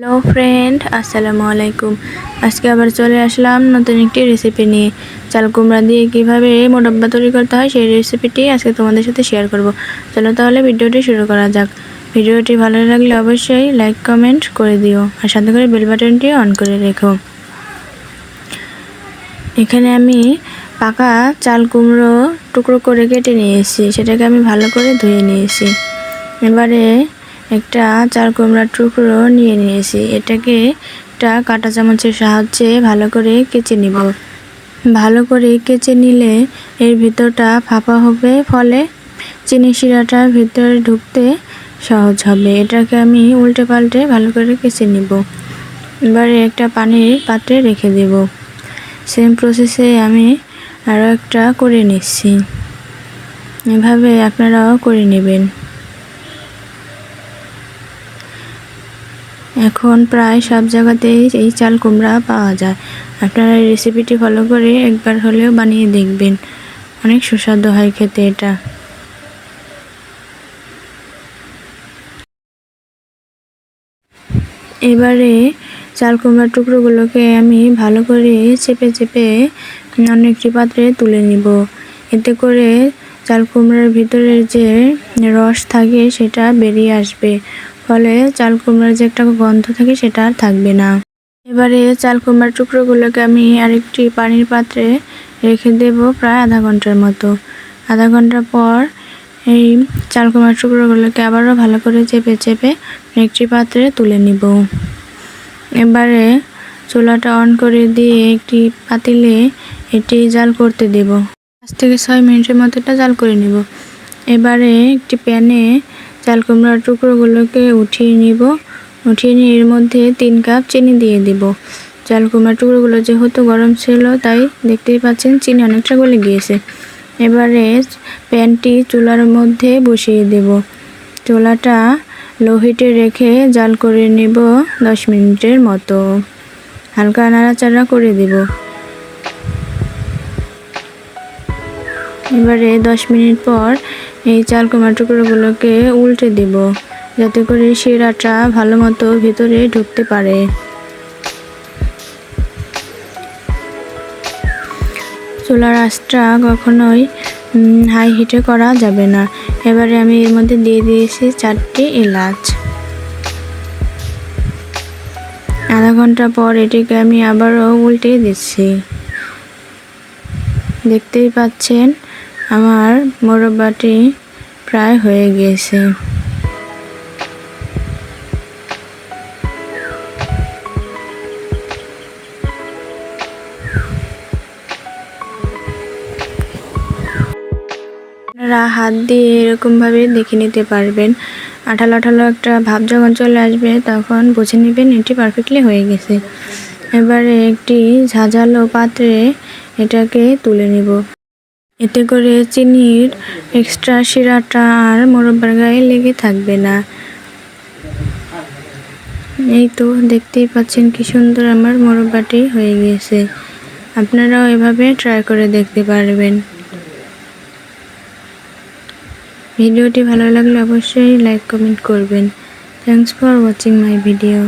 Hello friend, আসসালামু আলাইকুম। আজকে আবার চলে আসলাম নতুন একটি রেসিপি নিয়ে। চাল কুমড়া দিয়ে কিভাবে মোরব্বা তৈরি করতে হয় সেই রেসিপিটি আজকে তোমাদের সাথে শেয়ার করব। চলো তাহলে ভিডিওটি শুরু করা যাক। ভিডিওটি ভালো লাগলে অবশ্যই লাইক কমেন্ট করে দিও আর সাথে করে বেল বাটনটি অন করে রেখো। এখানে আমি পাকা চাল কুমড়ো টুকরো করে কেটে নিয়েছি, সেটাকে আমি ভালো করে ধুয়ে নিয়েছি। এবারে একটা চাল কুমড়ার টুকরো নিয়ে নিয়েছি, এটাকে একটা কাঁটা চামচের সাহায্যে ভালো করে কেচে নিব। ভালো করে কেচে নিলে এর ভিতরটা ফাঁপা হবে, ফলে চিনি শিরাটা ভিতরে ঢুকতে সহজ হবে। এটাকে আমি উল্টে পাল্টে ভালো করে কেচে নিব। এবারে একটা পানির পাত্রে রেখে দেব। সেম প্রসেসে আমি আরও একটা করে নিচ্ছি, এভাবে আপনারাও করে নেবেন। এখন প্রায় সব জায়গাতেই এই চাল কুমড়া পাওয়া যায়। আপনারা এই রেসিপিটি ফলো করে একবার হলেও বানিয়ে দেখবেন, অনেক সুস্বাদু হয় খেতে এটা। এবারে চাল কুমড়ার টুকরোগুলোকে আমি ভালো করে চেপে চেপে অন্য একটি পাত্রে তুলে নিব। এতে করে চাল কুমড়ার ভিতরের যে রস থাকে সেটা বেরিয়ে আসবে, ফলে চাল কুমড়ার যে একটা গন্ধ থাকে সেটা আর থাকবে না। এবারে চাল কুমড়ার টুকরোগুলোকে আমি আরেকটি পানির পাত্রে রেখে দেব প্রায় আধা ঘন্টার মতো। আধা ঘন্টা পর এই চাল কুমড়ার টুকরোগুলোকে আবারও ভালো করে চেপে চেপে একটি পাত্রে তুলে নিব। এবারে চুলাটা অন করে দিয়ে একটি পাতিলে এটি জাল করতে দেব। 5 থেকে 6 মিনিটের মতো এটা জাল করে নিব। এবারে একটি প্যানে চাল কুমড়ার টুকরোগুলোকে উঠিয়ে নিব। উঠিয়ে নিয়ে এর মধ্যে 3 কাপ চিনি দিয়ে দিব। চাল কুমড়ার টুকরোগুলো যেহেতু গরম ছিল, তাই দেখতেই পাচ্ছেন চিনি অনেকটা গলে গিয়েছে। এবারে প্যানটি চুলার মধ্যে বসিয়ে দেব। চুলাটা লো হিটে রেখে জাল করে নেব 10 মিনিটের মতো। হালকা নাড়াচাড়া করে দেব। এবারে 10 মিনিট পর এই চাল কুমড়ার টুকরোগুলোকে উল্টে দেব, যাতে করে শিরাটা ভালো মতো ভিতরে ঢুকতে পারে। চুলার আঁচটা কখনোই হাই হিটে করা যাবে না। এবারে আমি এর মধ্যে দিয়ে দিয়েছি 4টি এলাচ। আধা ঘন্টা পর এটিকে আমি আবারও উল্টে দিচ্ছি। দেখতেই পাচ্ছেন আমার মোরব্বাটি প্রায় হয়ে গিয়েছে। আপনারা হাত দিয়ে এরকমভাবে দেখে নিতে পারবেন। আঠালো আঠালো একটা ভাব যখন চলে আসবে তখন বুঝে নেবেন এটি পারফেক্টলি হয়ে গেছে। এবারে একটি ঝাঁঝালো পাত্রে এটাকে তুলে নেব। এতে করে চিনির এক্সট্রা শিরাটা আর মোরব্বার গায়ে লেগে থাকবে না। এই তো দেখতেই পাচ্ছেন কি সুন্দর আমার মোরব্বাটি হয়ে গিয়েছে। আপনারাও এভাবে ট্রাই করে দেখতে পারবেন। ভিডিওটি ভালো লাগলে অবশ্যই লাইক কমেন্ট করবেন। Thanks for watching my video.